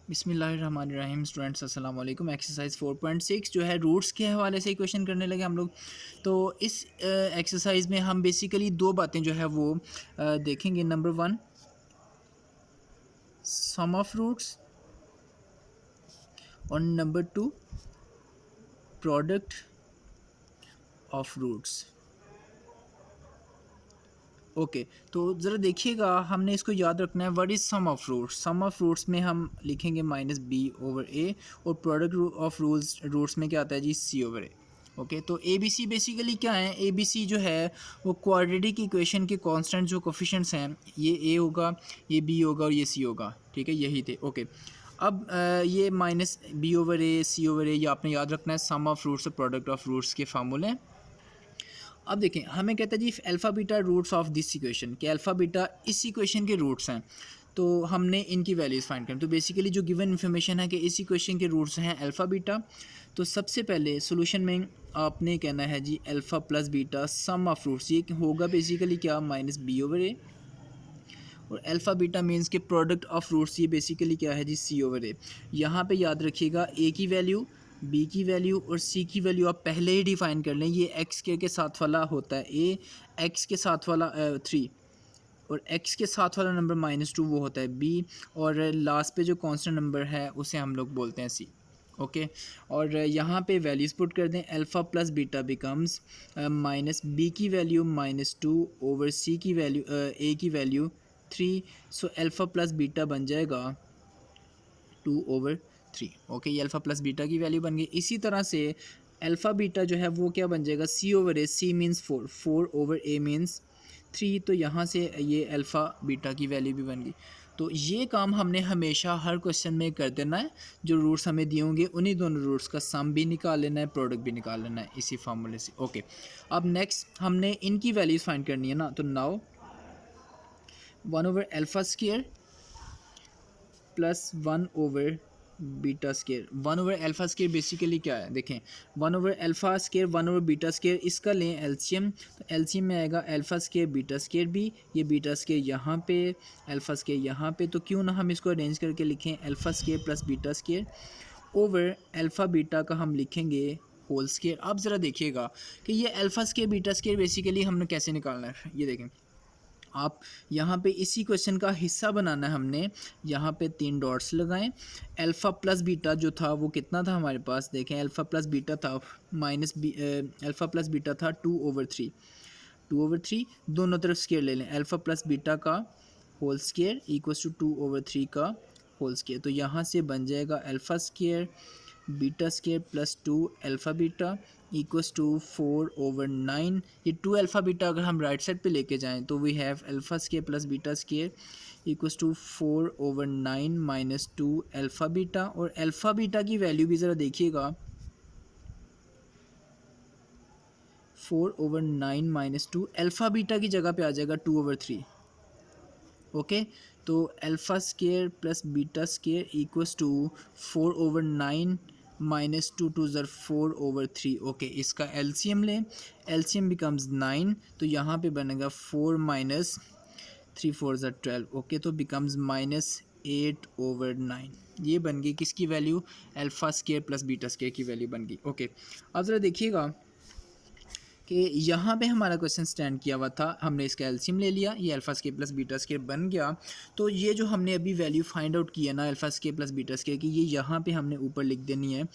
बिस्मिल्लाहिर्रहमानिर्रहीम। स्टूडेंट्स अस्सलाम वालेकुम। एक्सरसाइज 4.6 जो है रूट्स के हवाले से क्वेश्चन करने लगे हम लोग। तो इस एक्सरसाइज में हम बेसिकली दो बातें जो है वो देखेंगे। Number one, sum of roots, और number two, product of roots. Okay, तो ज़रा देखिएगा, हमने इसको याद रखना है। What is sum of roots? Sum of roots में हम लिखेंगे माइनस बी ओवर ए, और प्रोडक्ट ऑफ रूट्स में क्या आता है जी? सी ओवर ए। ओके, तो ए बी सी बेसिकली क्या है? ए बी सी जो है वो क्वाड्रेटिक इक्वेशन के कांस्टेंट जो कोफिशिएंट्स हैं, ये ए होगा, ये बी होगा और ये सी होगा। ठीक है, यही थे। ओके, अब ये minus B over A, C over A, ये आपने याद रखना है। सम ऑफ रूट्स और प्रोडक्ट ऑफ रूट्स के फार्मूले। अब देखें, हमें कहता है जी alpha beta roots of this equation, कि अल्फ़ा बीटा इस इक्वेशन के रूट्स हैं, तो हमने इनकी वैल्यूज़ फाइंड करनी। तो बेसिकली जो गिवन इन्फॉर्मेशन है कि इस इक्वेशन के रूट्स हैं अल्फ़ा बीटा, तो सबसे पहले सोल्यूशन में आपने कहना है जी alpha plus beta sum of roots. ये होगा बेसिकली क्या? माइनस बी ओवर ए, और अल्फ़ा बीटा मीन्स के प्रोडक्ट ऑफ रूट्स, ये बेसिकली क्या है जी? सी ओवर ए। यहाँ पे याद रखिएगा ए की वैल्यू, बी की वैल्यू और सी की वैल्यू आप पहले ही डिफ़ाइन कर लें। ये एक्स के साथ वाला होता है ए, एक्स के साथ वाला 3, और एक्स के साथ वाला नंबर -2 वो होता है बी, और लास्ट पे जो कांस्टेंट नंबर है उसे हम लोग बोलते हैं सी। ओके, और यहाँ पे वैल्यूज़ पुट कर दें। Alpha plus beta becomes minus B की वैल्यू -2 ओवर सी की वैल्यू ए की value 3। So alpha plus beta बन जाएगा 2/3। ओके, ये अल्फ़ा प्लस बीटा की वैल्यू बन गई। इसी तरह से अल्फ़ा बीटा जो है वो क्या बन जाएगा? सी over A, C means 4, 4 over A means 3। तो यहाँ से ये अल्फ़ा बीटा की वैल्यू भी बन गई। तो ये काम हमने हमेशा हर क्वेश्चन में कर देना है। जो रूट्स हमें दिए होंगे उन्हीं दोनों रूट्स का सम भी निकाल लेना है, प्रोडक्ट भी निकाल लेना है इसी फार्मूले से। ओके, अब नेक्स्ट हमने इनकी वैल्यूज़ फाइंड करनी है ना। तो now 1 over alpha square plus 1 over beta square. 1 over alpha square basically क्या है? देखें, 1 over alpha square, 1 over beta square, इसका लें एलसीएम। तो एलसीएम में आएगा अल्फ़ा स्केयर बीटा स्केयर भी, ये बीटा स्केयर यहाँ पे, अल्फ़ा स्केयर यहाँ पे। तो क्यों ना हम इसको अरेंज करके लिखें alpha square plus beta square over alpha beta का हम लिखेंगे होल स्केयर। अब ज़रा देखिएगा कि ये alpha square beta square basically हमने कैसे निकालना है। ये देखें, आप यहाँ पे इसी क्वेश्चन का हिस्सा बनाना है हमने। यहाँ पे 3 डॉट्स लगाएं। अल्फ़ा प्लस बीटा जो था वो कितना था हमारे पास? देखें, अल्फ़ा प्लस बीटा था अल्फ़ा प्लस बीटा था 2/3। 2/3 दोनों तरफ स्केयर ले लें। अल्फ़ा प्लस बीटा का होल स्केयर इक्वल्स टू 2/3 का होल स्केयर। तो यहाँ से बन जाएगा alpha square beta square plus 2 alpha beta equals to 4/9। ये 2 अल्फ़ा बीटा अगर हम राइट साइड पे लेके जाएं तो we have alpha square plus beta square equals to 4/9 minus 2 alpha beta. और अल्फ़ा बीटा की वैल्यू भी ज़रा देखिएगा, 4/9 माइनस 2 अल्फ़ा बीटा की जगह पे आ जाएगा 2/3। ओके, तो alpha square plus beta square equals to 4/9 minus 2 to ज़र 4/3। ओके, इसका एलसीएम लें। एलसीएम बिकम्स 9, तो यहाँ पे बनेगा 4 माइनस 3 4 ज़र 12। ओके, तो बिकम्स -8/9। ये बन गई किसकी value? Alpha square plus beta square की वैल्यू बन गई। ओके, अब ज़रा देखिएगा कि यहाँ पे हमारा क्वेश्चन स्टैंड किया हुआ था। हमने इसका एलसीएम ले लिया, ये alpha square plus beta square बन गया। तो ये जो हमने अभी वैल्यू फाइंड आउट की है ना alpha square plus beta square की, ये यहाँ पे हमने ऊपर लिख देनी है।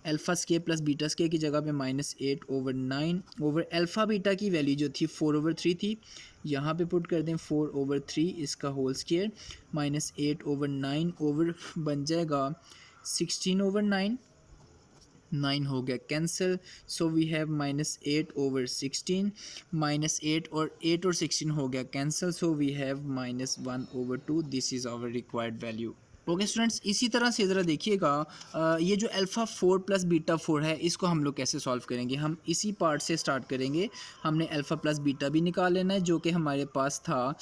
Alpha square plus beta square की जगह पे -8/9 ओवर अल्फ़ा बीटा की वैल्यू जो थी 4/3 थी, यहाँ पे पुट कर दें 4/3 इसका होल स्केयर -8/9 ओवर बन जाएगा 16/9। 9 हो गया कैंसिल। सो वी हैव -8/16 -8 और 8 और 16 हो गया cancel. So we have -1/2। This is our required value. Okay students, इसी तरह से ज़रा देखिएगा, ये जो अल्फ़ा 4 प्लस बीटा 4 है इसको हम लोग कैसे सॉल्व करेंगे। हम इसी पार्ट से स्टार्ट करेंगे। हमने अल्फ़ा प्लस बीटा भी निकाल लेना है जो कि हमारे पास था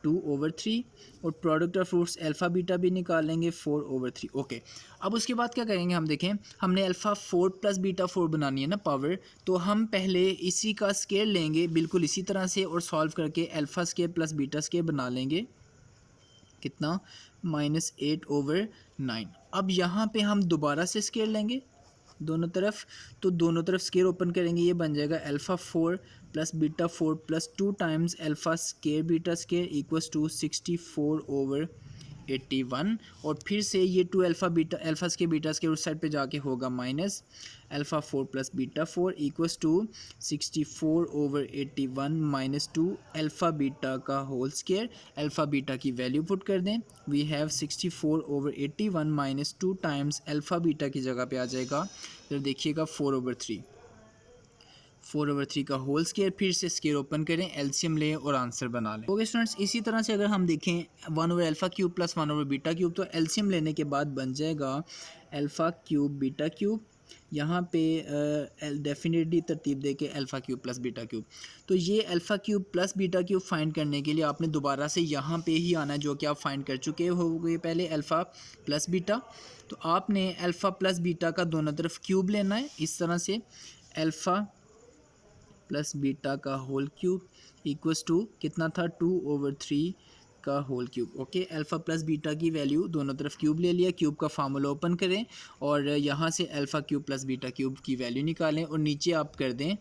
2/3, और product of roots alpha beta भी निकाल लेंगे 4/3। ओके, अब उसके बाद क्या करेंगे हम देखें, हमने अल्फ़ा 4 प्लस बीटा 4 बनानी है ना पावर, तो हम पहले इसी का स्केयर लेंगे बिल्कुल इसी तरह से, और सॉल्व करके alpha square plus beta square बना लेंगे। कितना, -8/9। अब यहाँ पे हम दोबारा से स्केयर लेंगे दोनों तरफ, तो दोनों तरफ स्केयर ओपन करेंगे, ये बन जाएगा α4 + β4 + 2 times α square beta square equals to 64/81। और फिर से ये 2 अल्फ़ा स्केयर बीटा स्केयर उस साइड पे जाके होगा minus α4 + β4 equals to 64/81 -2 alpha beta का होल स्केयर। अल्फ़ा बीटा की वैल्यू पुट कर दें, we have 64/81 -2 times alpha beta की जगह पे आ जाएगा, फिर देखिएगा 4/3 का होल स्केयर। फिर से स्केयर ओपन करें, एलसीएम लें और आंसर बना लें। ओके स्टूडेंट्स, इसी तरह से अगर हम देखें 1/α³ + 1/β³ तो एलसीएम लेने के बाद बन जाएगा α³ β³। यहाँ पे डेफिनेटली तरतीब दे के α³ + β³। तो ये α³ + β³ फाइंड करने के लिए आपने दोबारा से यहाँ पे ही आना है, जो कि आप फाइंड कर चुके होंगे पहले अल्फ़ा + बीटा। तो आपने अल्फ़ा + बीटा का दोनों तरफ क्यूब लेना है, इस तरह से अल्फ़ा + बीटा का होल क्यूब इक्वल्स टू कितना था, 2/3 का whole cube. Okay, alpha + beta की वैल्यू दोनों तरफ क्यूब ले लिया, क्यूब का फार्मूला ओपन करें और यहाँ से α³ + β³ की वैल्यू निकालें और नीचे आप कर दें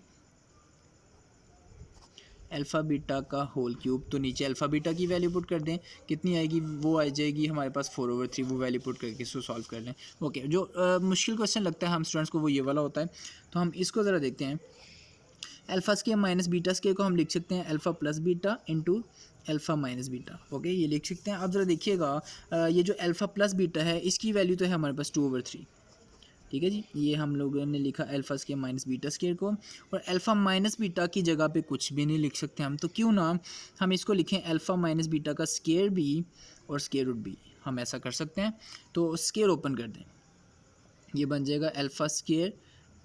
अल्फ़ा बीटा का होल क्यूब। तो नीचे अल्फ़ा बीटा की वैल्यू पुट कर दें, कितनी आएगी, वो आ जाएगी हमारे पास 4/3, वो वैल्यू पुट करके इसको सॉल्व कर लें। ओके, जो मुश्किल क्वेश्चन लगता है हम स्टूडेंट्स को वो ये वाला होता है, तो हम इसको ज़रा देखते हैं। Alpha square minus beta square को हम लिख सकते हैं alpha + beta into alpha - beta. Okay, ये लिख सकते हैं। अब ज़रा देखिएगा, ये जो अल्फ़ा + बीटा है इसकी वैल्यू तो है हमारे पास 2/3। ठीक है जी, ये हम लोगों ने लिखा alpha square minus beta square को, और अल्फ़ा माइनस बीटा की जगह पे कुछ भी नहीं लिख सकते हम, तो क्यों ना हम इसको लिखें अल्फ़ा माइनस बीटा का स्केयर भी और स्केयर रूट भी, हम ऐसा कर सकते हैं। तो स्केयर ओपन कर दें, ये बन जाएगा alpha square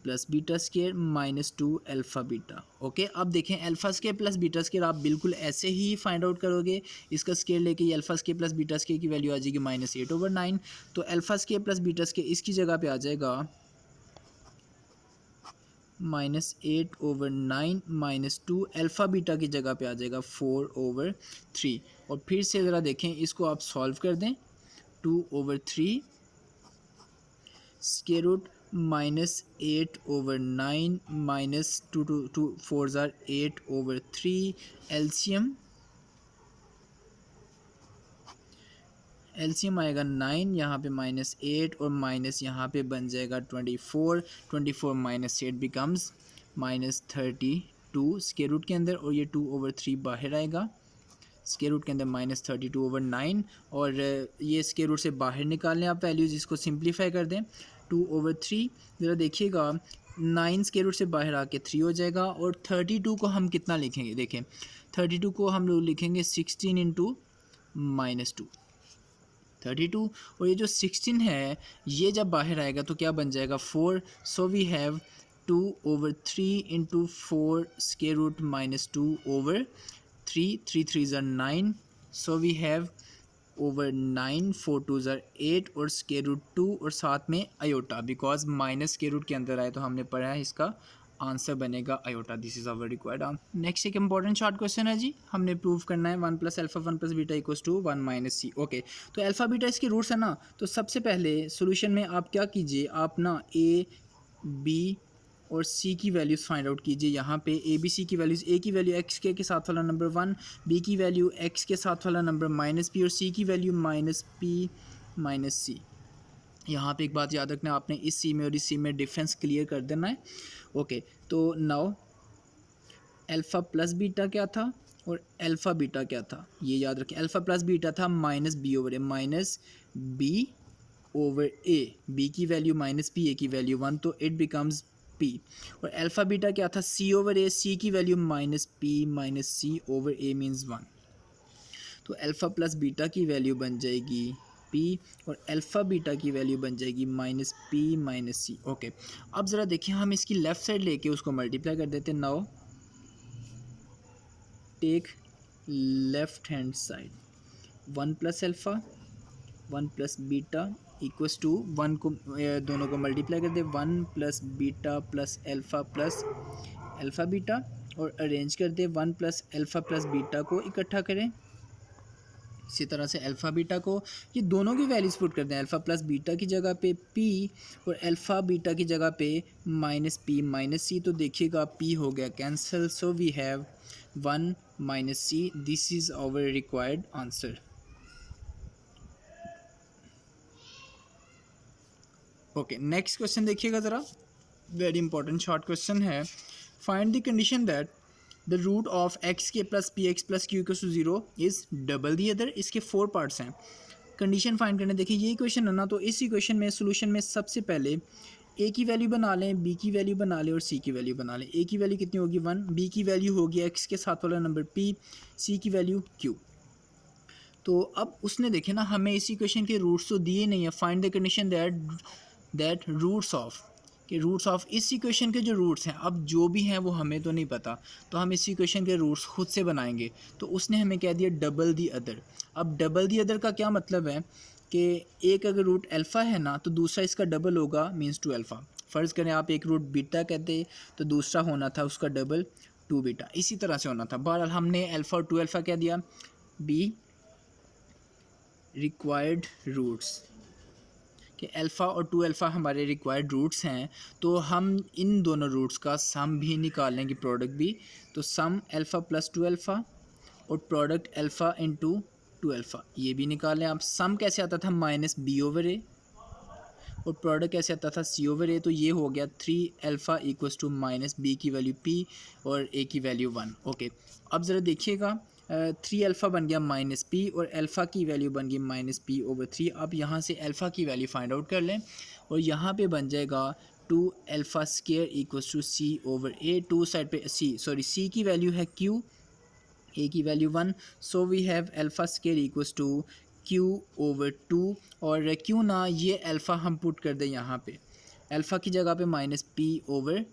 + beta square -2 alpha beta. Okay, अब देखें अल्फ़ा स्केयर + बीटा स्केयर आप बिल्कुल ऐसे ही फाइंड आउट करोगे, इसका स्केयर लेके ये अल्फ़ा स्केयर + बीटा स्केयर की वैल्यू आ जाएगी -8/9। तो अल्फ़ा स्केयर + बीटा स्केयर इसकी जगह पे आ जाएगा -8/9 -2 अल्फ़ा बीटा की जगह पे आ जाएगा 4/3। और फिर से ज़रा देखें, इसको आप सॉल्व कर दें, 2/3 स्केयर रूट -8/9 -2 4 8/3 एलसीएम आएगा 9, यहाँ पे -8 और माइनस यहाँ पे बन जाएगा 24। 24 - 8 बिकम्स -32 स्केयर रूट के अंदर, और ये 2/3 बाहर आएगा स्केयर रूट के अंदर -32/9। और ये स्केयर रूट से बाहर निकाल लें आप वैल्यूज़, इसको सिंप्लीफाई कर दें, 2/3। ज़रा देखिएगा 9 स्केयर रूट से बाहर आके 3 हो जाएगा, और 32 को हम कितना लिखेंगे, देखें 32 को हम लोग लिखेंगे 16 × -2 32। और ये जो 16 है ये जब बाहर आएगा तो क्या बन जाएगा, 4। So we have 2/3 × 4 square root -2/3, 3 3s are 9, so we have over 9, 4 2s are 8 और स्केयर रूट 2 और साथ में iota, because minus square root के अंदर आए तो हमने पढ़ा है इसका आंसर बनेगा iota. This is our required answer. Next एक इंपॉर्टेंट शॉर्ट क्वेश्चन है जी, हमने प्रूव करना है 1 + alpha 1 + beta equals to 1 - c। ओके, तो अल्फ़ा बीटा इसके रूट्स है ना, तो सबसे पहले सोल्यूशन में आप क्या कीजिए, आप ना ए बी और सी की वैल्यूज़ फाइंड आउट कीजिए। यहाँ पे ए बी सी की वैल्यूज़, ए की वैल्यू एक्स के साथ वाला नंबर 1, बी की वैल्यू एक्स के साथ वाला नंबर -p और सी की वैल्यू -p - c। यहाँ पे एक बात याद रखना, आपने इस सी में और इस सी में डिफरेंस क्लियर कर देना है। ओके, तो नाउ अल्फ़ा + बीटा क्या था और अल्फ़ा बीटा क्या था, ये याद रखें। अल्फ़ा + बीटा था -b/a, -b/a, b की वैल्यू -p, a की वैल्यू 1, तो इट बिकम्स p। और अल्फ़ा बीटा क्या था, c/a, c की वैल्यू -p - c/a मीन्स 1। तो अल्फ़ा + बीटा की वैल्यू बन जाएगी p और अल्फ़ा बीटा की वैल्यू बन जाएगी -p - c। ओके, अब ज़रा देखिए, हम इसकी लेफ़्ट साइड लेके उसको मल्टीप्लाई कर देते हैं। Now take left hand side, 1 + alpha 1 + beta equals to 1 को दोनों को मल्टीप्लाई कर दे, 1 + बीटा + अल्फ़ा बीटा, और अरेंज कर दे 1 + अल्फ़ा + बीटा को इकट्ठा करें इसी तरह से अल्फ़ा बीटा को ये दोनों की वैल्यूज़ पुट करते हैं, अल्फ़ा प्लस बीटा की जगह पे पी और अल्फ़ा बीटा की जगह पे माइनस पी माइनस सी। तो देखिएगा पी हो गया cancel, so we have 1 minus C, this is our required answer. Okay, next question देखिएगा ज़रा, वेरी इंपॉर्टेंट शॉर्ट क्वेश्चन है। Find the condition that the root of X के plus P X plus Q equals to 0 is double the other. इसके 4 parts हैं, condition find करने। देखिए ये question है ना, तो इस इक्वेशन में सोल्यूशन में सबसे पहले ए की वैल्यू बना लें, बी की वैल्यू बना लें और सी की वैल्यू बना लें। ए की वैल्यू कितनी होगी 1, बी की वैल्यू होगी एक्स के साथ वाला नंबर पी, सी की वैल्यू क्यू। तो अब उसने देखे ना हमें इस इक्वेशन के रूट्स तो दिए नहीं है, find the condition that roots of, कि रूट्स ऑफ इस इक्वेशन के जो रूट्स हैं, अब जो भी हैं वो हमें तो नहीं पता, तो हम इस इक्वेशन के रूट्स खुद से बनाएंगे। तो उसने हमें कह दिया डबल दी अदर। अब डबल दी अदर का क्या मतलब है कि एक अगर रूट अल्फ़ा है ना तो दूसरा इसका डबल होगा, मीन्स 2 अल्फ़ा। फ़र्ज़ करें आप एक रूट बीटा कहते तो दूसरा होना था उसका डबल 2 बीटा, इसी तरह से होना था। बहरहाल हमने अल्फ़ा और 2 अल्फ़ा कह दिया। बी रिक्वायर्ड रूट्स, कि अल्फ़ा और 2 अल्फ़ा हमारे रिक्वायर्ड रूट्स हैं, तो हम इन दोनों रूट्स का सम भी निकाल लेंगे, प्रोडक्ट भी। तो सम अल्फ़ा प्लस 2 अल्फ़ा और प्रोडक्ट अल्फ़ा इंटू 2 अल्फ़ा, ये भी निकाल लें आप। सम कैसे आता था माइनस बी ओवर ए और प्रोडक्ट कैसे आता था सी ओवर ए। तो ये हो गया 3 alpha equals to minus B की वैल्यू पी और ए की वैल्यू 1। ओके, अब ज़रा देखिएगा 3 अल्फ़ा बन गया माइनस पी और अल्फ़ा की वैल्यू बन गई माइनस पी ओवर 3। अब यहाँ से अल्फ़ा की वैल्यू फाइंड आउट कर लें और यहाँ पे बन जाएगा 2 alpha square equals to C over A. 2 side पे सी की वैल्यू है क्यू, ए की value 1, so we have alpha square equals to Q over 2। और क्यों ना ये अल्फ़ा हम पुट कर दें यहाँ पे, अल्फ़ा की जगह पे minus P over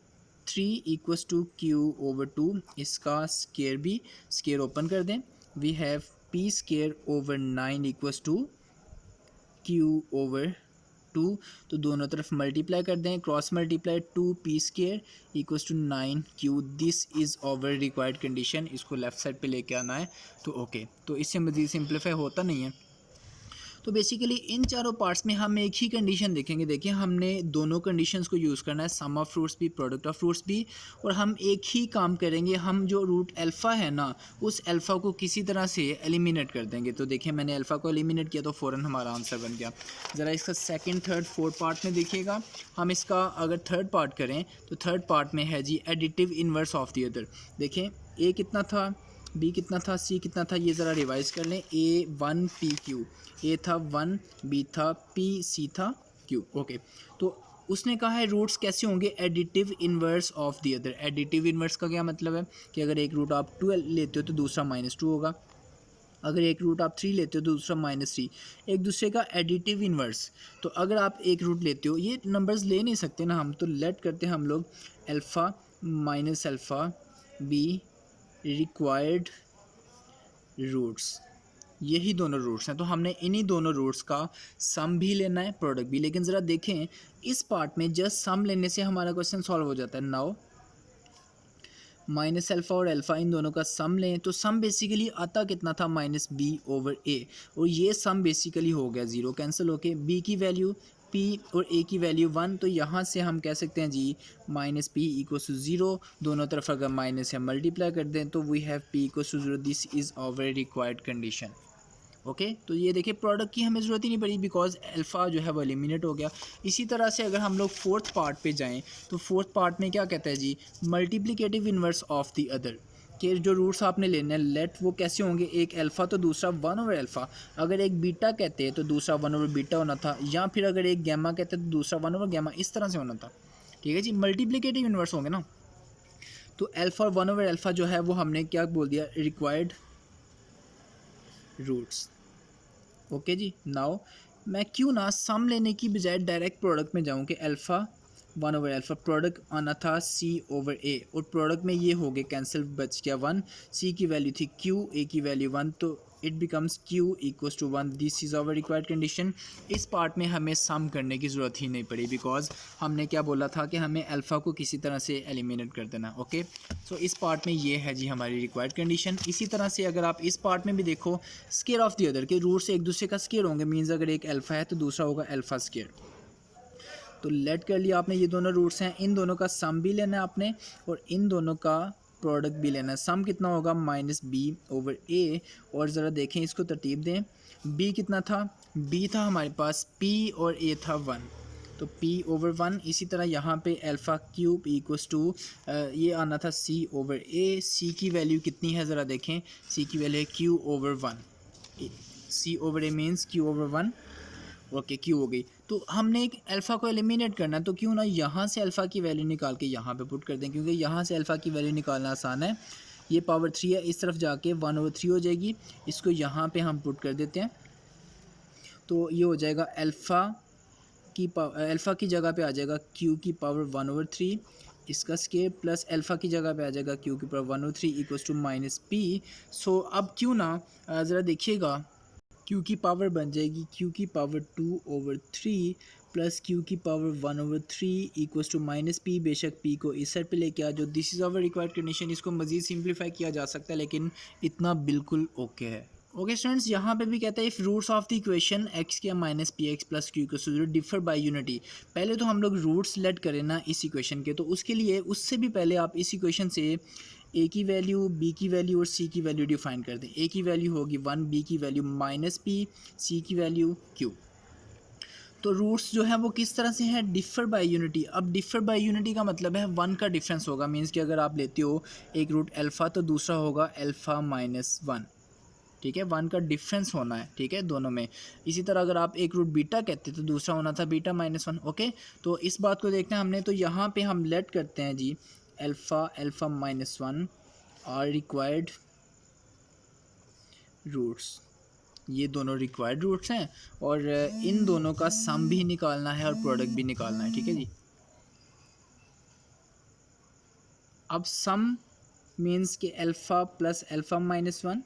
3 equals to Q over 2, इसका स्केयर भी स्केयर ओपन कर दें। We have P square over 9 equals to Q over 2। तो दोनों तरफ मल्टीप्लाई कर दें, cross multiply 2 P square equals to 9 Q. This is over required condition. इसको लेफ़्ट साइड पे लेके आना है। तो ओके, तो इससे मज़ीद सिंप्लीफाई होता नहीं है। तो बेसिकली इन चारों पार्ट्स में हम एक ही कंडीशन देखेंगे। देखिए हमने दोनों कंडीशंस को यूज़ करना है, सम ऑफ फ्रूट्स भी प्रोडक्ट ऑफ फ्रूट्स भी, और हम एक ही काम करेंगे। हम जो रूट अल्फ़ा है ना उस अल्फ़ा को किसी तरह से एलिमिनेट कर देंगे। तो देखिए मैंने अल्फ़ा को एलिमिनेट किया तो फ़ौरन हमारा आंसर बन गया। ज़रा इसका सेकंड थर्ड फोर्थ पार्ट में देखिएगा। हम इसका अगर थर्ड पार्ट करें तो थर्ड पार्ट में है जी additive inverse of the other. देखें ए कितना था, बी कितना था, सी कितना था, ये ज़रा रिवाइज कर लें। ए 1 पी क्यू, ए था 1, बी था पी, सी था क्यू। ओके, तो उसने कहा है रूट्स कैसे होंगे, additive inverse of the other. Additive inverse का क्या मतलब है कि अगर एक रूट आप 2 लेते हो तो दूसरा -2 होगा, अगर एक रूट आप 3 लेते हो तो दूसरा -3, एक दूसरे का एडिटिव इन्वर्स। तो अगर आप एक रूट लेते हो, ये नंबर्स ले नहीं सकते ना हम, तो लेट करते हैं हम लोग alpha minus alpha B required roots, यही दोनों रूट्स हैं। तो हमने इन्हीं दोनों रूट्स का सम भी लेना है, प्रोडक्ट भी। लेकिन ज़रा देखें इस पार्ट में जस्ट सम लेने से हमारा क्वेश्चन सॉल्व हो जाता है। नाउ माइनस अल्फ़ा और अल्फ़ा इन दोनों का सम लें तो सम बेसिकली आता कितना था माइनस बी ओवर ए, और ये सम बेसिकली हो गया 0, कैंसिल होके बी की वैल्यू पी और ए की वैल्यू 1। तो यहाँ से हम कह सकते हैं जी माइनस पी इक्वल्स टू 0, दोनों तरफ अगर माइनस या मल्टीप्लाई कर दें तो we have P equals to 0। This is our required condition. Okay, तो ये देखिए प्रोडक्ट की हमें ज़रूरत ही नहीं पड़ी बिकॉज अल्फ़ा जो है वो एलिमिनेट हो गया। इसी तरह से अगर हम लोग फोर्थ पार्ट पे जाएं तो फोर्थ पार्ट में क्या कहता है जी, multiplicative inverse of the other, के जो रूट्स आपने लेने हैं लेट वो कैसे होंगे, एक अल्फ़ा तो दूसरा 1 ओवर अल्फ़ा। अगर एक बीटा कहते हैं तो दूसरा 1 ओवर बीटा होना था, या फिर अगर एक गैमा कहते हैं तो दूसरा 1 ओवर गैमा, इस तरह से होना था। ठीक है जी, मल्टीप्लिकेटिव इन्वर्स होंगे ना। तो अल्फ़ा और 1 ओवर अल्फ़ा जो है वो हमने क्या बोल दिया, रिक्वायर्ड रूट्स। ओके जी, नाउ मैं क्यों ना सम लेने की बजाय डायरेक्ट प्रोडक्ट में जाऊं कि अल्फ़ा 1 ओवर अल्फ़ा, प्रोडक्ट आना था C ओवर A, और प्रोडक्ट में ये हो गए कैंसिल, बच गया 1, C की वैल्यू थी Q, A की वैल्यू 1, तो it becomes Q equals to 1। This is our required condition. इस पार्ट में हमें सम करने की ज़रूरत ही नहीं पड़ी, बिकॉज हमने क्या बोला था कि हमें अल्फ़ा को किसी तरह से एलिमिनेट कर देना। ओके, सो इस पार्ट में ये है जी हमारी रिक्वायर्ड कंडीशन। इसी तरह से अगर आप इस पार्ट में भी देखो, स्केयर ऑफ द अदर के रूट्स एक दूसरे का स्केयर होंगे, मीन्स अगर एक अल्फ़ा है तो दूसरा होगा अल्फ़ा स्केयर। तो लेट कर लिया आपने, ये दोनों रूट्स हैं, इन दोनों का सम भी लेना है आपने और इन दोनों का प्रोडक्ट भी लेना है। सम कितना होगा, माइनस बी ओवर ए, और ज़रा देखें इसको तरतीब दें, बी कितना था, बी था हमारे पास पी और ए था 1, तो p ओवर 1। इसी तरह यहाँ पे अल्फ़ा क्यूब इक्वल्स टू ये आना था c ओवर a, c की वैल्यू कितनी है ज़रा देखें, c की वैल्यू है q over 1, c over a means q over 1। Okay, Q हो गई। तो हमने एक अल्फ़ा को एलिमिनेट करना है, तो क्यों ना यहाँ से अल्फ़ा की वैल्यू निकाल के यहाँ पे पुट कर दें, क्योंकि यहाँ से अल्फ़ा की वैल्यू निकालना आसान है। ये पावर 3 है, इस तरफ जाके 1 ओवर 3 हो जाएगी, इसको यहाँ पे हम पुट कर देते हैं, तो ये हो जाएगा अल्फ़ा की जगह पे आ जाएगा q की पावर 1 ओवर 3, इसका स्केयर, प्लस अल्फ़ा की जगह पे आ जाएगा q की power 1 over 3 equals to minus p। So अब क्यों ना ज़रा देखिएगा, q की पावर बन जाएगी q की पावर 2 ओवर 3 प्लस q की power 1 over 3 equals to minus p। बेशक p को इस साइड पे लेके आ जाओ, this is our required condition. इसको मज़ीद सिंप्लीफाई किया जा सकता है, लेकिन इतना बिल्कुल ओके है। ओके स्टूडेंट्स, यहाँ पे भी कहता है if roots of the equation X के minus P X plus Q को जीरो डिफर बाय यूनिटी। पहले तो हम लोग रूट्स लेट करें ना इस इक्वेशन के, तो उसके लिए उससे भी पहले आप इस इक्वेशन से ए की वैल्यू, बी की वैल्यू और सी की वैल्यू डिफाइन कर दें। ए की वैल्यू होगी 1, बी की वैल्यू माइनस पी, सी की वैल्यू क्यू। तो रूट्स जो है वो किस तरह से है, डिफर बाय यूनिटी। अब डिफर बाय यूनिटी का मतलब है 1 का डिफरेंस होगा, मीन्स कि अगर आप लेते हो एक रूट अल्फ़ा तो दूसरा होगा अल्फ़ा माइनस 1, ठीक है, 1 का डिफरेंस होना है, ठीक है, दोनों में। इसी तरह अगर आप एक रूट बीटा कहते तो दूसरा होना था बीटा माइनस 1। ओके, तो इस बात को देखना है हमने, तो यहाँ पे हम लेट करते हैं जी alpha minus 1 are required roots, ये दोनों रिक्वायर्ड रूट्स हैं, और इन दोनों का सम भी निकालना है और प्रोडक्ट भी निकालना है, ठीक है जी। अब सम मीन्स कि अल्फ़ा प्लस अल्फ़ा माइनस 1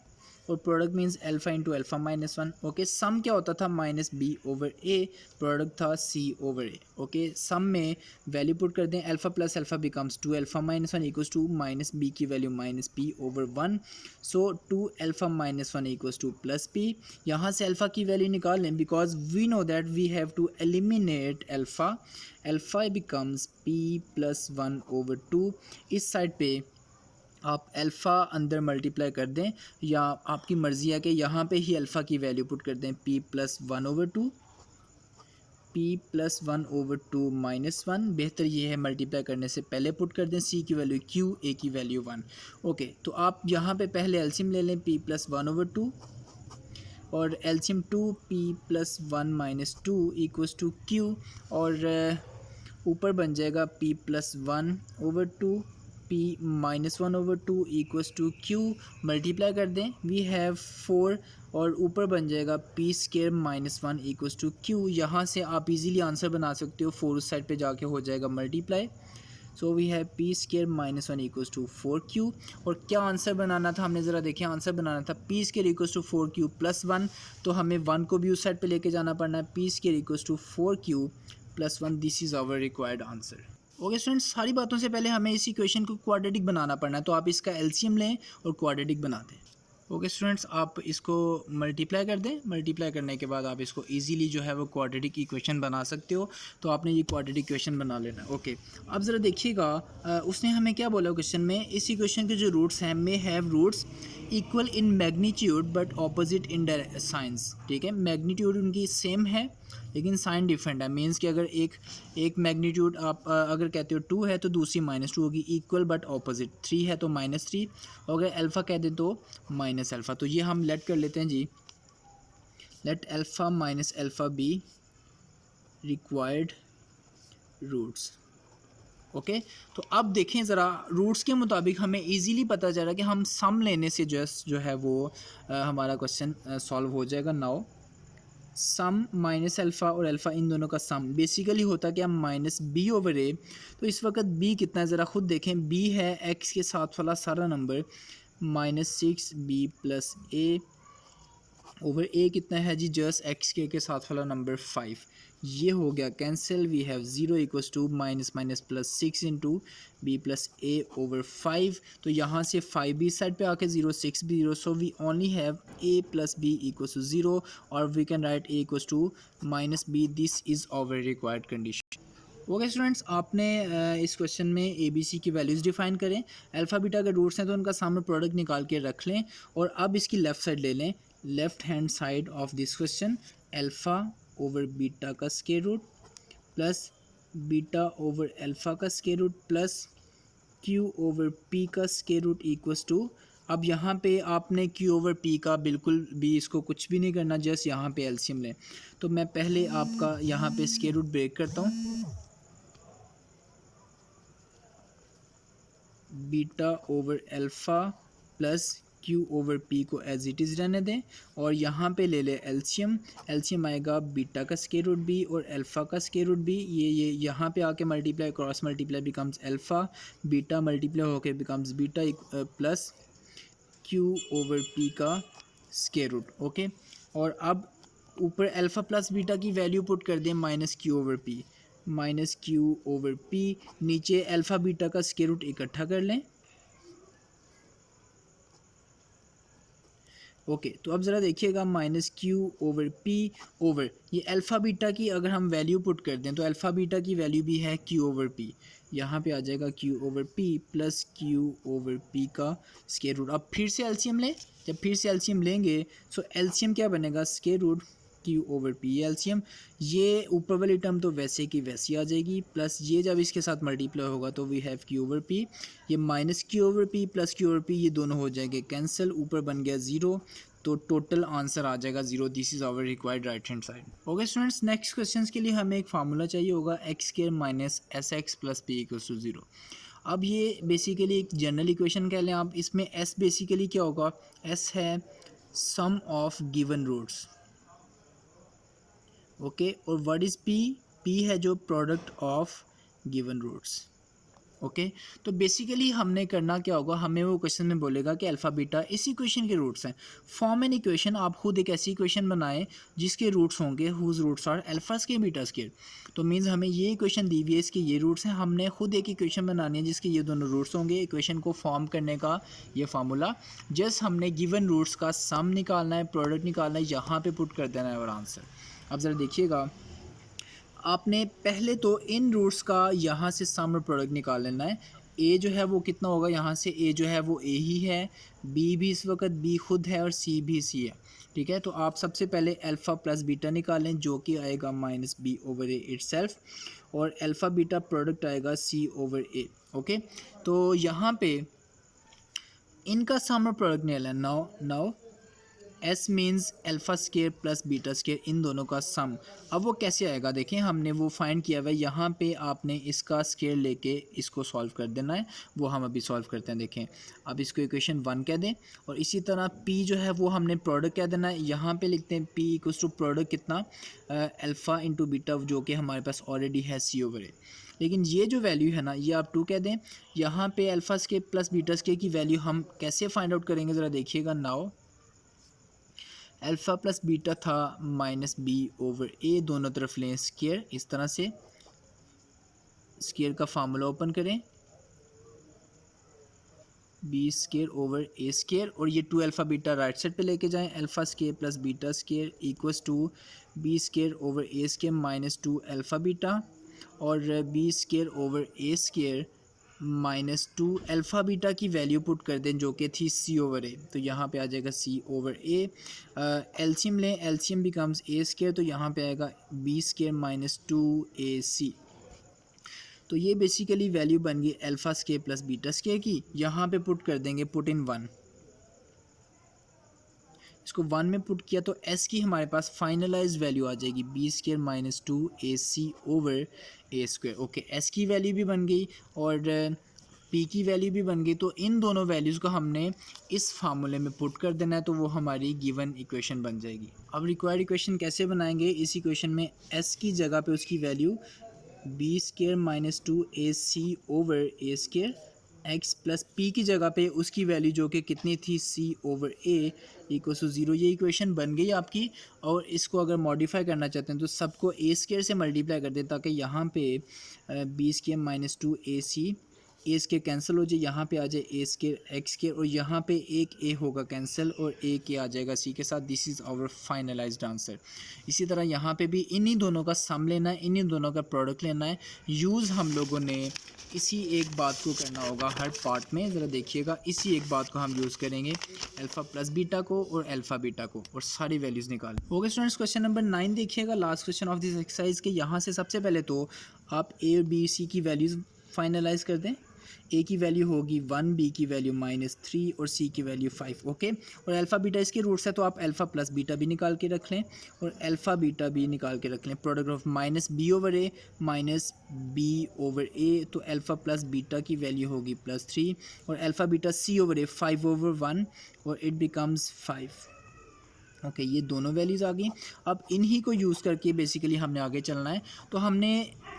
और product means alpha into alpha minus 1। Okay, sum क्या होता था, minus B over A, product था सी ओवर ए। ओके, सम में वैल्यू पुट कर दें, alpha plus alpha becomes 2 alpha minus 1 equals to minus B की value minus P over 1, so 2 alpha minus 1 equals to plus P. यहाँ से alpha की value निकाल लें, because we know that we have to eliminate alpha, alpha becomes P plus 1 over 2। इस side पे आप alpha अंदर मल्टीप्लाई कर दें, या आपकी मर्ज़ी है कि यहाँ पे ही अल्फ़ा की वैल्यू पुट कर दें, p plus 1 over 2, p plus 1 over 2 minus 1। बेहतर ये है मल्टीप्लाई करने से पहले पुट कर दें c की वैल्यू q, a की वैल्यू 1। ओके, तो आप यहाँ पे पहले एलसीएम ले लें, p प्लस 1 ओवर 2 और LCM 2, p plus 1 minus 2 equals to q, और ऊपर बन जाएगा p plus 1 over 2, p minus 1 over 2 equals to q। Multiply कर दें, वी हैव 4, और ऊपर बन जाएगा p square minus 1 equals to q। यहाँ से आप इजीली आंसर बना सकते हो, 4 उस साइड पे जाके हो जाएगा multiply, so we have p square minus 1 equals to 4q। और क्या आंसर बनाना था हमने, ज़रा देखें, आंसर बनाना था p square equals to 4q plus 1, तो हमें 1 को भी उस साइड पे लेके जाना पड़ना है, p square equals to 4q plus 1। This is our required answer. Okay students, सारी बातों से पहले हमें इस इक्वेशन को क्वाड्रेटिक बनाना पड़ना है, तो आप इसका एलसीएम लें और क्वाड्रेटिक बना दें। ओके स्टूडेंट्स, आप इसको मल्टीप्लाई कर दें, मल्टीप्लाई करने के बाद आप इसको इजीली जो है वो क्वाड्रेटिक इक्वेशन बना सकते हो, तो आपने ये क्वाड्रेटिक इक्वेशन बना लेना है। ओके, अब ज़रा देखिएगा, उसने हमें क्या बोला क्वेश्चन में, इस इक्वेशन के जो रूट्स हैं may have roots equal in magnitude but opposite in साइंस। ठीक है, मैग्नीट्यूड उनकी सेम है लेकिन साइन डिफरेंट है, मीन्स कि अगर एक मैग्नीट्यूड आप अगर कहते हो 2 है तो दूसरी -2 होगी, इक्वल बट ऑपोजिट, 3 है तो -3, और अगर अल्फ़ा कह दें तो माइनस अल्फ़ा। तो ये हम लेट कर लेते हैं जी, let alpha minus alpha B required roots. Okay, तो अब देखें ज़रा, रूट्स के मुताबिक हमें इजीली पता चल रहा है कि हम सम लेने से जो है वो हमारा क्वेश्चन सॉल्व हो जाएगा। नाउ सम माइनस अल्फ़ा और अल्फ़ा इन दोनों का सम बेसिकली होता क्या, माइनस बी ओवर ए। तो इस वक्त बी कितना है ज़रा खुद देखें, बी है एक्स के साथ वाला सारा number -6 B plus A over ए कितना है जी, जस्ट एक्स के साथ वाला नंबर 5। ये हो गया cancel, we have 0 equals to minus minus plus 6 into B plus A over 5। तो यहाँ से 5 बी साइड पे आके 0 6 भी 0, so we only have A plus B equals to 0 और we can write A equals to minus B. This is our required condition. Okay students, आपने इस question में ए बी सी की वैल्यूज़ डिफाइन करें, alpha beta के roots हैं तो उनका सामने प्रोडक्ट निकाल के रख लें और अब इसकी लेफ़्ट साइड ले लें, left hand side of this question, alpha over beta का square root plus beta over alpha का square root plus Q over P का स्क्वायर रूट इक्वल्स टू। अब यहाँ पे आपने क्यू ओवर पी का बिल्कुल भी इसको कुछ भी नहीं करना, जस्ट यहाँ पे एलसीएम लें। तो मैं पहले आपका यहाँ पे स्क्वायर रूट ब्रेक करता हूँ, beta over alpha plus Q over P को एज इट इज़ रहने दें और यहाँ पे ले ले एलसीएम। एलसीएम आएगा बीटा का स्क्वायर रूट बी और अल्फ़ा का स्क्वायर रूट बी, ये यहाँ पे आके multiply cross multiply becomes alpha, beta multiply होके becomes beta plus Q over P का स्क्वायर रूट। ओके, और अब ऊपर अल्फ़ा प्लस बीटा की वैल्यू पुट कर दें minus Q over P, minus Q over P, नीचे अल्फ़ा बीटा का स्क्वायर रूट इकट्ठा कर लें। ओके, तो अब ज़रा देखिएगा minus Q over P over ये अल्फ़ा बीटा की अगर हम वैल्यू पुट कर दें तो अल्फ़ा बीटा की वैल्यू भी है क्यू ओवर पी, यहाँ पे आ जाएगा Q over P plus Q over P का स्क्वायर रूट। अब फिर से एलसीएम लें, जब फिर से एलसीएम लेंगे सो एलसीएम क्या बनेगा, square root Q over P, ये एलसीएम, ये ऊपर वाली टर्म तो वैसे की वैसी आ जाएगी, प्लस ये जब इसके साथ मल्टीप्लाई होगा तो we have Q over P, ये minus Q over P plus Q over P ये दोनों हो जाएंगे कैंसिल, ऊपर बन गया 0, तो टोटल आंसर आ जाएगा 0। This is our required right hand side. Okay students, next question के लिए हमें एक फार्मूला चाहिए होगा X square minus S X plus P equals to 0। अब ये बेसिकली एक जनरल इक्वेशन कह लें आप, इसमें एस बेसिकली क्या होगा, एस है sum of given roots. Okay, और व्हाट इज़ पी, पी है जो product of given roots. Okay, तो बेसिकली हमने करना क्या होगा, हमें वो क्वेश्चन में बोलेगा कि अल्फ़ा बीटा इस इक्वेशन के रूट्स हैं, फॉर्म एन इक्वेशन, आप खुद एक ऐसी इक्वेशन बनाएं जिसके रूट्स होंगे whose roots are alpha square beta square. तो मीन्स हमें ये इक्वेशन दी हुई है, इसके ये रूट्स हैं, हमने खुद एक इक्वेशन बनानी है जिसके ये दोनों रूट्स होंगे। इक्वेशन को फॉर्म करने का ये फार्मूला, जस्ट हमने गिवन रूट्स का सम निकालना है, प्रोडक्ट निकालना है, यहाँ पर पुट कर देना है और आंसर। अब ज़रा देखिएगा, आपने पहले तो इन रूट्स का यहाँ से सम और प्रोडक्ट निकाल लेना है। ए जो है वो कितना होगा, यहाँ से ए जो है वो ए ही है, बी भी इस वक्त बी खुद है और सी भी सी है। ठीक है, तो आप सबसे पहले अल्फ़ा प्लस बीटा निकालें जो कि आएगा माइनस बी ओवर ए इटसेल्फ, और अल्फ़ा बीटा प्रोडक्ट आएगा सी ओवर ए। ओके, तो यहाँ पे इनका सम और प्रोडक्ट निकालना है। Now S means alpha square plus beta square, इन दोनों का सम। अब वो कैसे आएगा, देखें हमने वो फाइंड किया हुआ है, यहाँ पे आपने इसका स्केयर लेके इसको सॉल्व कर देना है, वो हम अभी सॉल्व करते हैं। देखें, अब इसको इक्वेशन 1 कह दें और इसी तरह पी जो है वो हमने प्रोडक्ट कह देना है, यहाँ पे लिखते हैं पी इक्वल्स टू प्रोडक्ट कितना, अल्फ़ा इंटू बीटा, जो कि हमारे पास ऑलरेडी है सी ओवर ए। लेकिन ये जो वैल्यू है ना, ये आप 2 कह दें। यहाँ पे alpha square plus beta square की वैल्यू हम कैसे फाइंड आउट करेंगे, ज़रा देखिएगा। नाउ अल्फ़ा प्लस बीटा था माइनस बी ओवर ए, दोनों तरफ लें स्केयर, इस तरह से स्केयर का फार्मूला ओपन करें, B square over A square, और ये 2 अल्फ़ा बीटा राइट साइड पे लेके जाएं, alpha square plus beta square equals to B square over A square minus 2 alpha beta, और B square over A square minus 2 alpha beta की value put कर दें जो कि थी सी ओवर ए, तो यहाँ पे आ जाएगा सी ओवर ए। एलसीएम लें, एलसीएम बिकम्स ए स्केयर, तो यहाँ पे आएगा बी स्केयर माइनस 2ac। तो ये बेसिकली वैल्यू बन गई alpha square plus beta square की, यहाँ पे पुट कर देंगे, पुट इन 1, इसको 1 में पुट किया तो s की हमारे पास फाइनलाइज वैल्यू आ जाएगी B square minus 2ac over A square. Okay, s की वैल्यू भी बन गई और पी की वैल्यू भी बन गई। तो इन दोनों वैल्यूज़ को हमने इस फार्मूले में पुट कर देना है, तो वो हमारी गिवन इक्वेशन बन जाएगी। अब रिक्वायर्ड इक्वेशन कैसे बनाएंगे? इस इक्वेशन में एस की जगह पे उसकी value B square minus 2ac over A square X plus P की जगह पे उसकी वैल्यू जो कि कितनी थी c over a equal to 0। ये इक्वेशन बन गई आपकी। और इसको अगर मॉडिफाई करना चाहते हैं तो सबको a स्केयर से मल्टीप्लाई कर दें, ताकि यहाँ पे बी स्केयर माइनस 2ac ए स्केयर कैंसिल हो जाए, यहाँ पे आ जाए ए स्केयर एक्स स्केयर, और यहाँ पे एक ए होगा कैंसिल और ए के आ जाएगा सी के साथ। This is our finalized answer. इसी तरह यहाँ पे भी इन्हीं दोनों का सम लेना है, इन्हीं दोनों का प्रोडक्ट लेना है। यूज़ हम लोगों ने इसी एक बात को करना होगा हर पार्ट में। ज़रा देखिएगा, इसी एक बात को हम यूज़ करेंगे, अल्फ़ा प्लस बीटा को और अल्फ़ा बीटा को, और सारी वैल्यूज़ निकाल। ओके स्टूडेंट्स, क्वेश्चन नंबर 9 देखिएगा, last question of this exercise के। यहाँ से सबसे पहले तो आप ए और बी सी की वैल्यूज़ फाइनलाइज कर दें। ए की वैल्यू होगी 1, बी की वैल्यू -3 और सी की वैल्यू 5। ओके, और अल्फ़ा बीटा इसके रूट्स है, तो आप अल्फ़ा प्लस बीटा भी निकाल के रख लें और अल्फ़ा बीटा भी निकाल के रख लें। Product of minus B over A minus B over A, तो अल्फ़ा प्लस बीटा की वैल्यू होगी +3 और alpha beta C over A 5 over 1 और इट बिकम्स 5। ओके, ये दोनों वैल्यूज़ आ गई। अब इन्हीं को यूज़ करके बेसिकली हमने आगे चलना है। तो हमने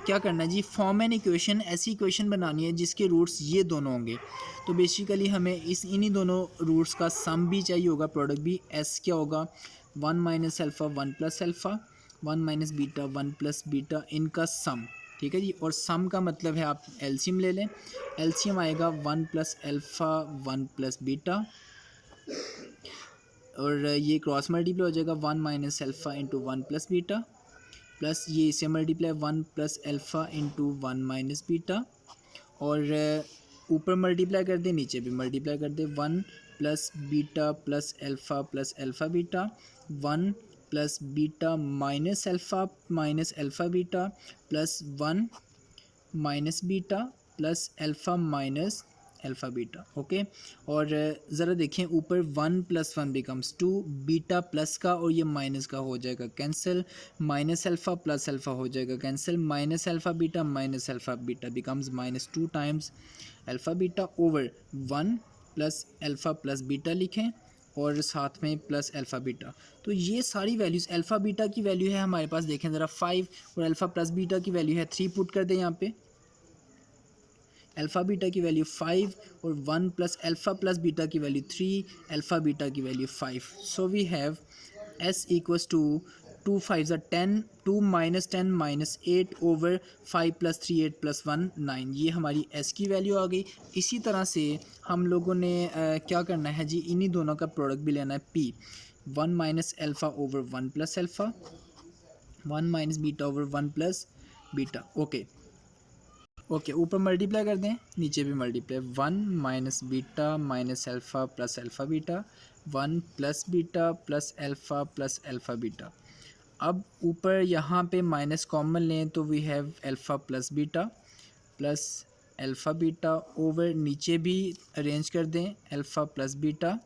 क्या करना है जी, फॉर्म एन इक्वेशन, ऐसी इक्वेशन बनानी है जिसके रूट्स ये दोनों होंगे। तो बेसिकली हमें इन्हीं दोनों रूट्स का सम भी चाहिए होगा, प्रोडक्ट भी। एस क्या होगा? 1 minus alpha 1 plus alpha, 1 minus beta 1 plus beta, इनका सम। ठीक है जी, और सम का मतलब है आप एलसीएम ले लें। एलसीएम आएगा 1 प्लस अल्फ़ा 1 प्लस बीटा, और ये क्रॉस मल्टीप्लाई हो जाएगा 1 minus alpha into 1 plus beta, plus ये इसे multiply 1 plus alpha into 1 minus beta, और ऊपर मल्टीप्लाई कर दे, नीचे भी मल्टीप्लाई कर दे। 1 plus beta plus alpha beta, 1 plus beta minus alpha beta, plus 1 minus beta plus alpha minus alpha beta. Okay, और ज़रा देखें, ऊपर 1 प्लस 1 बिकम्स 2, बीटा प्लस का और ये माइनस का हो जाएगा cancel, minus alpha plus alpha हो जाएगा cancel, minus alpha beta becomes -2 times alpha beta over 1 plus alpha plus beta लिखें और साथ में प्लस अल्फ़ा बीटा। तो ये सारी वैल्यूज़, अल्फ़ा बीटा की वैल्यू है हमारे पास, देखें ज़रा 5, और अल्फ़ा प्लस बीटा की वैल्यू है 3, पुट कर दें यहाँ पे। अल्फ़ा बीटा की वैल्यू 5 और 1 प्लस अल्फ़ा प्लस बीटा की वैल्यू 3, अल्फ़ा बीटा की value 5। So we have S equals to 2 5 10, 2 minus 10 minus 8 over 5 plus 3 8 plus 1 9। ये हमारी एस की वैल्यू आ गई। इसी तरह से हम लोगों ने क्या करना है जी, इन्हीं दोनों का प्रोडक्ट भी लेना है। P 1 minus alpha over 1 plus alpha, 1 minus beta over 1 plus beta. Okay, ऊपर मल्टीप्लाई कर दें, नीचे भी multiply. 1 minus beta minus alpha plus alpha beta, 1 plus beta plus alpha beta. अब ऊपर यहाँ पे माइनस कॉमन लें तो we have alpha plus beta plus alpha beta over, नीचे भी अरेंज कर दें, alpha plus beta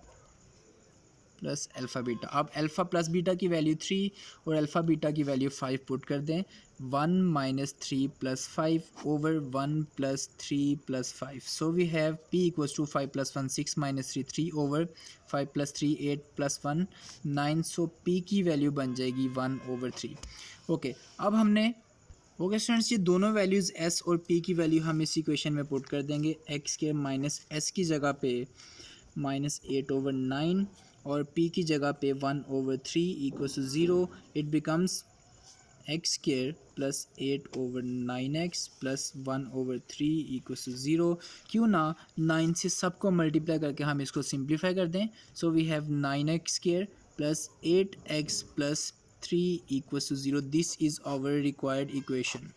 plus alpha beta. अब अल्फ़ा प्लस बीटा की वैल्यू 3 और अल्फ़ा बीटा की वैल्यू 5 पुट कर दें। 1 minus 3 plus 5 over 1 plus 3 plus 5। So we have p equals to 5 plus 1 6 minus 3 3 over 5 plus 3 8 plus 1 9। सो p की value बन जाएगी 1 ओवर 3। ओके, अब हमने स्टूडेंट्स, ये दोनों वैल्यूज़ s और p की वैल्यू हम इस इक्वेशन में पुट कर देंगे। x के माइनस s की जगह पे -8 ओवर 9 और p की जगह पे 1 over 3 equals to 0। It becomes X square plus 8 over 9x plus 1 over 3 equals to 0। क्यों ना 9 से सबको मल्टीप्लाई करके हम इसको सिंप्लीफाई कर दें। So we have 9x square plus 8x plus 3 equals to 0। This is our required equation.